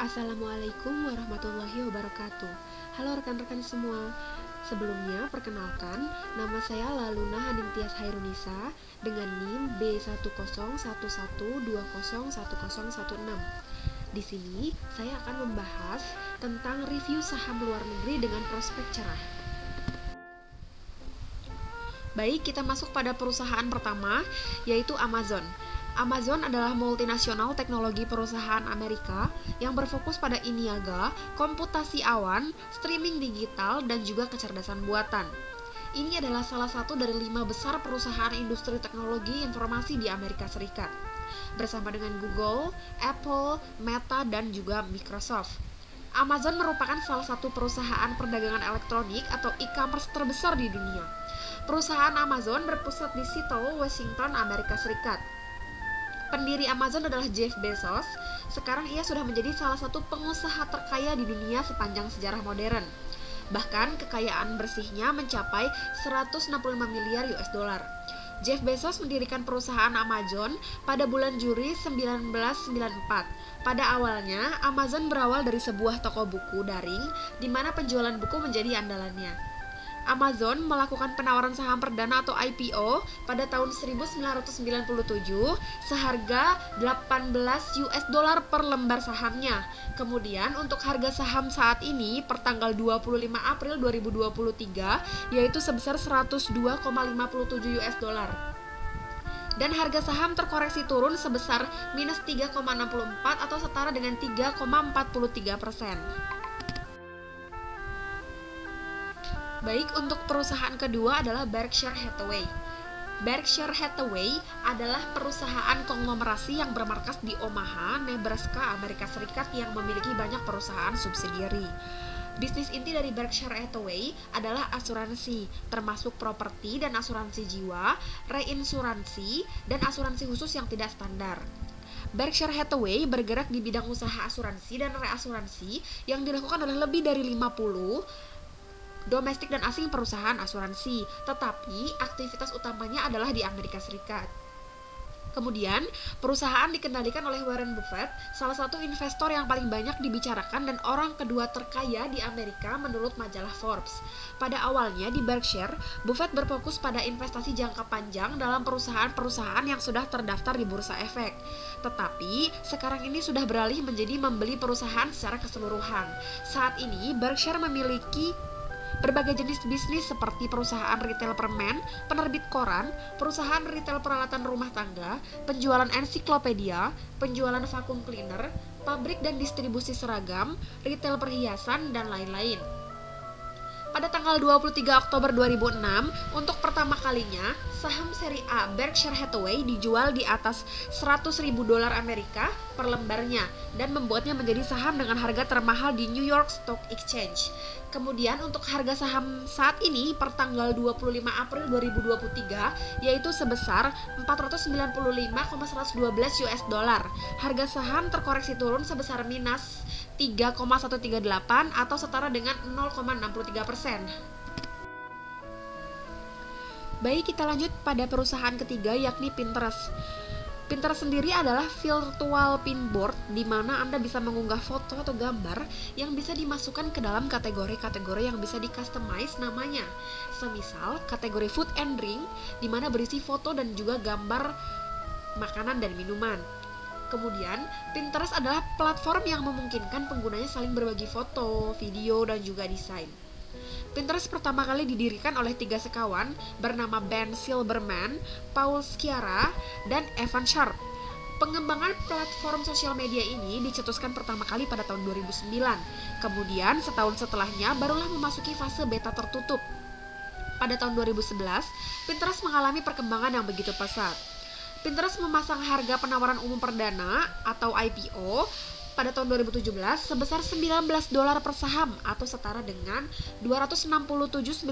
Assalamualaikum warahmatullahi wabarakatuh. Halo rekan-rekan semua. Sebelumnya, perkenalkan, nama saya Laluna Haningtyas Hairunisa dengan NIM B10112010116. Di sini, saya akan membahas tentang review saham luar negeri dengan prospek cerah. Baik, kita masuk pada perusahaan pertama, yaitu Amazon. Amazon adalah multinasional teknologi perusahaan Amerika yang berfokus pada e-niaga, komputasi awan, streaming digital, dan juga kecerdasan buatan. Ini adalah salah satu dari 5 besar perusahaan industri teknologi informasi di Amerika Serikat, bersama dengan Google, Apple, Meta, dan juga Microsoft. Amazon merupakan salah satu perusahaan perdagangan elektronik atau e-commerce terbesar di dunia. Perusahaan Amazon berpusat di Seattle, Washington, Amerika Serikat. Pendiri Amazon adalah Jeff Bezos. Sekarang ia sudah menjadi salah satu pengusaha terkaya di dunia sepanjang sejarah modern. Bahkan kekayaan bersihnya mencapai 165 miliar US dollar. Jeff Bezos mendirikan perusahaan Amazon pada bulan Juli 1994. Pada awalnya, Amazon berawal dari sebuah toko buku daring di mana penjualan buku menjadi andalannya. Amazon melakukan penawaran saham perdana atau IPO pada tahun 1997 seharga 18 US dollar per lembar sahamnya. Kemudian untuk harga saham saat ini per tanggal 25 April 2023 yaitu sebesar 102,57 US dollar. Dan harga saham terkoreksi turun sebesar minus 3,64 atau setara dengan 3,43%. Baik, untuk perusahaan kedua adalah Berkshire Hathaway. Berkshire Hathaway adalah perusahaan konglomerasi yang bermarkas di Omaha, Nebraska, Amerika Serikat yang memiliki banyak perusahaan subsidiari. Bisnis inti dari Berkshire Hathaway adalah asuransi, termasuk properti dan asuransi jiwa, reinsuransi, dan asuransi khusus yang tidak standar. Berkshire Hathaway bergerak di bidang usaha asuransi dan reasuransi yang dilakukan oleh lebih dari 50 domestik dan asing perusahaan asuransi, tetapi aktivitas utamanya adalah di Amerika Serikat. Kemudian, perusahaan dikendalikan oleh Warren Buffett, salah satu investor yang paling banyak dibicarakan dan orang kedua terkaya di Amerika menurut majalah Forbes. Pada awalnya di Berkshire, Buffett berfokus pada investasi jangka panjang dalam perusahaan-perusahaan yang sudah terdaftar di Bursa Efek. Tetapi, sekarang ini sudah beralih menjadi membeli perusahaan secara keseluruhan. Saat ini, Berkshire memiliki berbagai jenis bisnis seperti perusahaan retail permen, penerbit koran, perusahaan retail peralatan rumah tangga, penjualan ensiklopedia, penjualan vacuum cleaner, pabrik dan distribusi seragam, retail perhiasan, dan lain-lain. Pada tanggal 23 Oktober 2006, untuk pertama kalinya, saham seri A Berkshire Hathaway dijual di atas 100.000 dolar Amerika per lembarnya dan membuatnya menjadi saham dengan harga termahal di New York Stock Exchange. Kemudian untuk harga saham saat ini per tanggal 25 April 2023 yaitu sebesar 495,112 US dollar. Harga saham terkoreksi turun sebesar minus 3,138 atau setara dengan 0,63%. Baik, kita lanjut pada perusahaan ketiga yakni Pinterest. Pinterest sendiri adalah virtual pinboard di mana Anda bisa mengunggah foto atau gambar yang bisa dimasukkan ke dalam kategori-kategori yang bisa di-customize namanya. Semisal kategori food and drink di mana berisi foto dan juga gambar makanan dan minuman. Kemudian, Pinterest adalah platform yang memungkinkan penggunanya saling berbagi foto, video, dan juga desain. Pinterest pertama kali didirikan oleh 3 sekawan bernama Ben Silbermann, Paul Sciarra, dan Evan Sharp. Pengembangan platform sosial media ini dicetuskan pertama kali pada tahun 2009. Kemudian, setahun setelahnya barulah memasuki fase beta tertutup. Pada tahun 2011, Pinterest mengalami perkembangan yang begitu pesat. Pinterest memasang harga penawaran umum perdana atau IPO pada tahun 2017 sebesar 19 dolar per saham atau setara dengan 267.900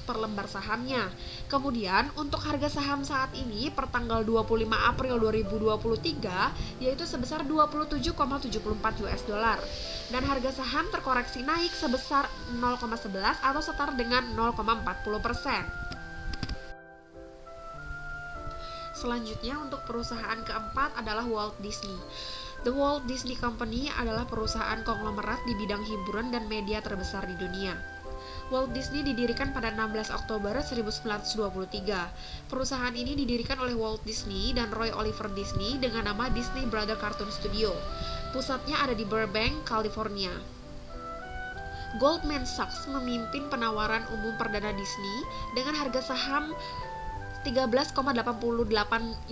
per lembar sahamnya. Kemudian untuk harga saham saat ini per tanggal 25 April 2023 yaitu sebesar 27,74 US dollar dan harga saham terkoreksi naik sebesar 0,11 atau setara dengan 0,40%. Selanjutnya untuk perusahaan keempat adalah Walt Disney. The Walt Disney Company adalah perusahaan konglomerat di bidang hiburan dan media terbesar di dunia. Walt Disney didirikan pada 16 Oktober 1923. Perusahaan ini didirikan oleh Walt Disney dan Roy Oliver Disney dengan nama Disney Brother Cartoon Studio. Pusatnya ada di Burbank, California. Goldman Sachs memimpin penawaran umum perdana Disney dengan harga saham 13,88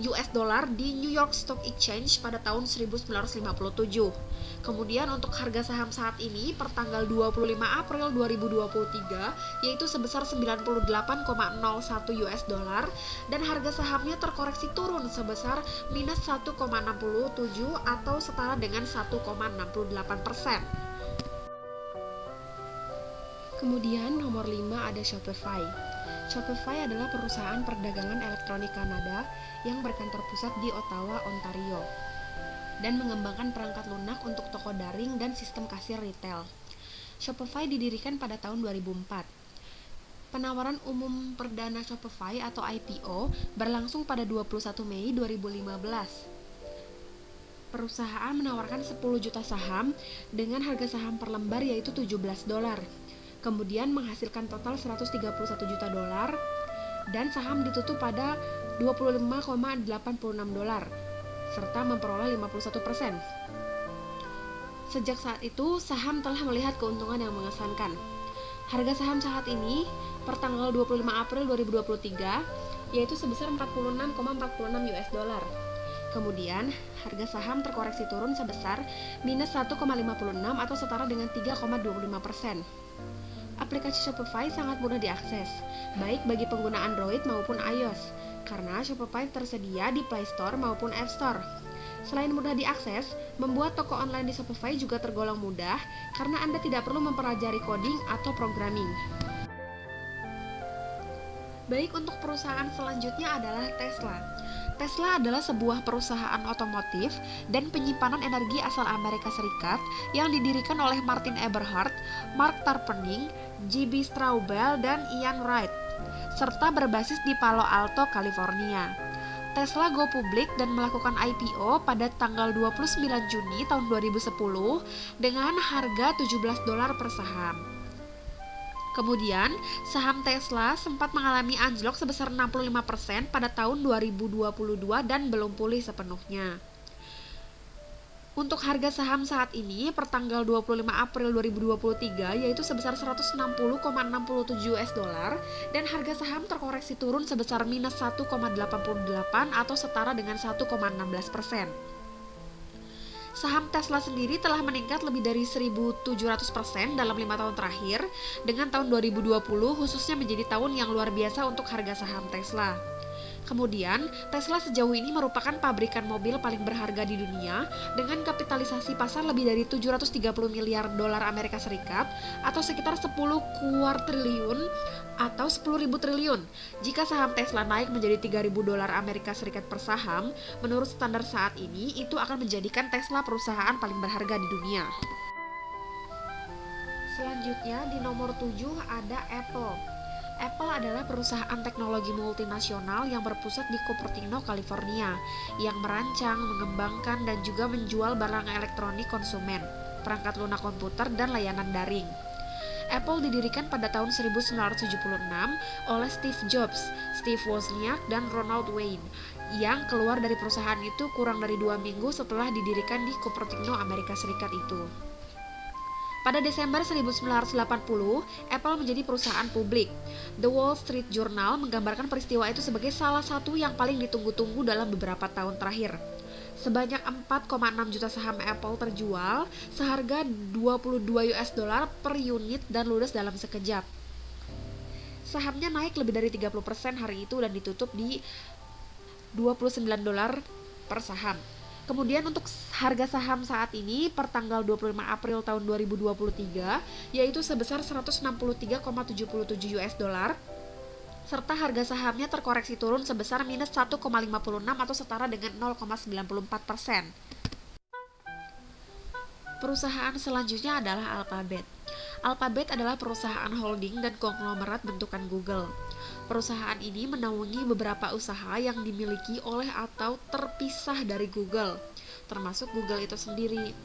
US dollar di New York Stock Exchange pada tahun 1957. Kemudian untuk harga saham saat ini per tanggal 25 April 2023 yaitu sebesar 98,01 US dollar dan harga sahamnya terkoreksi turun sebesar minus 1,67 atau setara dengan 1,68%. Kemudian nomor 5 ada Shopify. Shopify adalah perusahaan perdagangan elektronik Kanada yang berkantor pusat di Ottawa, Ontario, dan mengembangkan perangkat lunak untuk toko daring dan sistem kasir retail. Shopify didirikan pada tahun 2004. Penawaran umum perdana Shopify atau IPO berlangsung pada 21 Mei 2015. Perusahaan menawarkan 10 juta saham dengan harga saham per lembar yaitu $17. Kemudian menghasilkan total 131 juta dolar dan saham ditutup pada $25,86 serta memperoleh 51%. Sejak saat itu, saham telah melihat keuntungan yang mengesankan. Harga saham saat ini per tanggal 25 April 2023 yaitu sebesar 46,46 US dollar. Kemudian, harga saham terkoreksi turun sebesar minus 1,56 atau setara dengan 3,25%. Aplikasi Shopify sangat mudah diakses, baik bagi pengguna Android maupun iOS, karena Shopify tersedia di Play Store maupun App Store. Selain mudah diakses, membuat toko online di Shopify juga tergolong mudah karena Anda tidak perlu mempelajari coding atau programming. Baik, untuk perusahaan selanjutnya adalah Tesla. Tesla adalah sebuah perusahaan otomotif dan penyimpanan energi asal Amerika Serikat yang didirikan oleh Martin Eberhard, Mark Tarpenning, J.B. Straubel, dan Ian Wright, serta berbasis di Palo Alto, California. Tesla go publik dan melakukan IPO pada tanggal 29 Juni tahun 2010 dengan harga $17 per saham. Kemudian, saham Tesla sempat mengalami anjlok sebesar 65% pada tahun 2022 dan belum pulih sepenuhnya. Untuk harga saham saat ini per tanggal 25 April 2023 yaitu sebesar 160,67 US dollar dan harga saham terkoreksi turun sebesar minus 1,88 atau setara dengan 1,16%. Saham Tesla sendiri telah meningkat lebih dari 1.700% dalam 5 tahun terakhir, dengan tahun 2020 khususnya menjadi tahun yang luar biasa untuk harga saham Tesla. Kemudian, Tesla sejauh ini merupakan pabrikan mobil paling berharga di dunia dengan kapitalisasi pasar lebih dari 730 miliar dolar Amerika Serikat atau sekitar 10 kuartriliun atau 10.000 triliun. Jika saham Tesla naik menjadi 3.000 dolar Amerika Serikat per saham, menurut standar saat ini itu akan menjadikan Tesla perusahaan paling berharga di dunia. Selanjutnya di nomor 7 ada Apple. Apple adalah perusahaan teknologi multinasional yang berpusat di Cupertino, California, yang merancang, mengembangkan, dan juga menjual barang elektronik konsumen, perangkat lunak komputer, dan layanan daring. Apple didirikan pada tahun 1976 oleh Steve Jobs, Steve Wozniak, dan Ronald Wayne, yang keluar dari perusahaan itu kurang dari 2 minggu setelah didirikan di Cupertino, Amerika Serikat itu. Pada Desember 1980, Apple menjadi perusahaan publik. The Wall Street Journal menggambarkan peristiwa itu sebagai salah satu yang paling ditunggu-tunggu dalam beberapa tahun terakhir. Sebanyak 4,6 juta saham Apple terjual seharga 22 US dollar per unit dan ludes dalam sekejap. Sahamnya naik lebih dari 30% hari itu dan ditutup di $29 per saham. Kemudian untuk harga saham saat ini per tanggal 25 April tahun 2023 yaitu sebesar 163,77 US dollar serta harga sahamnya terkoreksi turun sebesar minus 1,56 atau setara dengan 0,94%. Perusahaan selanjutnya adalah Alphabet. Alphabet adalah perusahaan holding dan konglomerat bentukan Google. Perusahaan ini menaungi beberapa usaha yang dimiliki oleh atau terpisah dari Google. termasuk Google itu sendiri.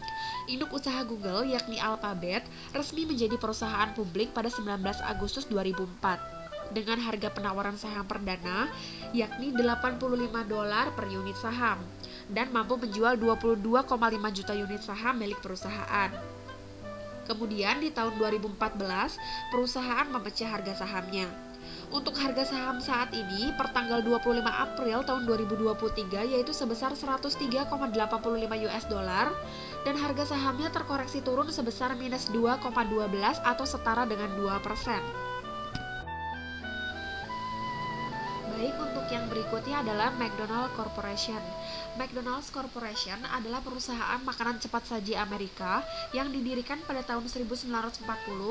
Induk usaha Google yakni Alphabet resmi menjadi perusahaan publik pada 19 Agustus 2004 dengan harga penawaran saham perdana yakni $85 per unit saham dan mampu menjual 22,5 juta unit saham milik perusahaan. Kemudian di tahun 2014, perusahaan memecah harga sahamnya. Untuk harga saham saat ini per tanggal 25 April tahun 2023 yaitu sebesar 103,85 US dollar dan harga sahamnya terkoreksi turun sebesar minus 2,12 atau setara dengan 2%. Baik, untuk yang berikutnya adalah McDonald's Corporation. McDonald's Corporation adalah perusahaan makanan cepat saji Amerika yang didirikan pada tahun 1940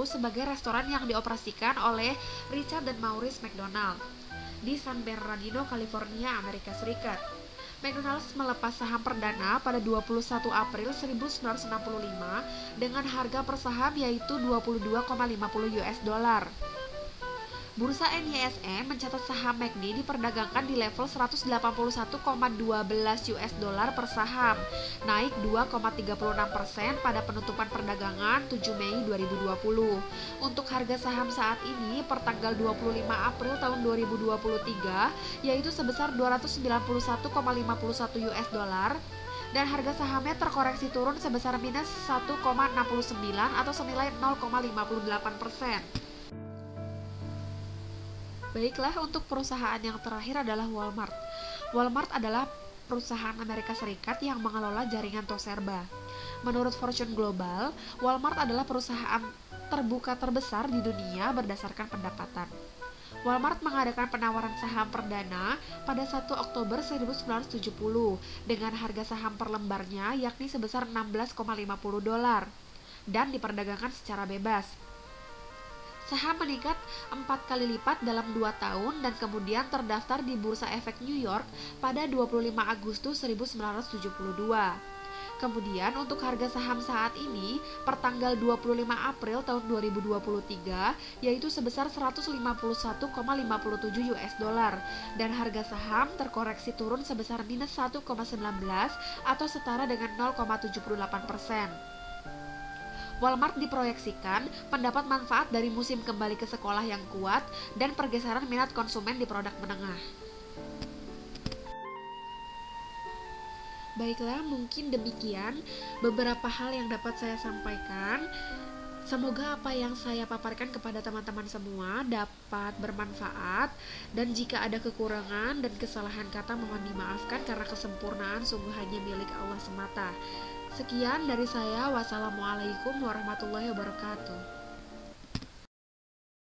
sebagai restoran yang dioperasikan oleh Richard dan Maurice McDonald di San Bernardino, California, Amerika Serikat. McDonald's melepas saham perdana pada 21 April 1965 dengan harga per saham yaitu 22,50 US dollar. Bursa NYSE mencatat saham McD diperdagangkan di level 181,12 US dollar per saham, naik 2,36% pada penutupan perdagangan 7 Mei 2020. Untuk harga saham saat ini per tanggal 25 April tahun 2023 yaitu sebesar 291,51 US dollar dan harga sahamnya terkoreksi turun sebesar minus 1,69 atau senilai 0,58%. Baiklah, untuk perusahaan yang terakhir adalah Walmart. Walmart adalah perusahaan Amerika Serikat yang mengelola jaringan toko serba. Menurut Fortune Global, Walmart adalah perusahaan terbuka terbesar di dunia berdasarkan pendapatan. Walmart mengadakan penawaran saham perdana pada 1 Oktober 1970 dengan harga saham per lembarnya yakni sebesar $16,50 dan diperdagangkan secara bebas. Saham meningkat 4 kali lipat dalam 2 tahun dan kemudian terdaftar di Bursa Efek New York pada 25 Agustus 1972. Kemudian untuk harga saham saat ini per tanggal 25 April tahun 2023 yaitu sebesar 151,57 US dollar dan harga saham terkoreksi turun sebesar minus 1,19 atau setara dengan 0,78%. Walmart diproyeksikan mendapat manfaat dari musim kembali ke sekolah yang kuat dan pergeseran minat konsumen di produk menengah. Baiklah, mungkin demikian beberapa hal yang dapat saya sampaikan. Semoga apa yang saya paparkan kepada teman-teman semua dapat bermanfaat dan jika ada kekurangan dan kesalahan kata mohon dimaafkan karena kesempurnaan sungguh hanya milik Allah semata. Sekian dari saya, wassalamualaikum warahmatullahi wabarakatuh.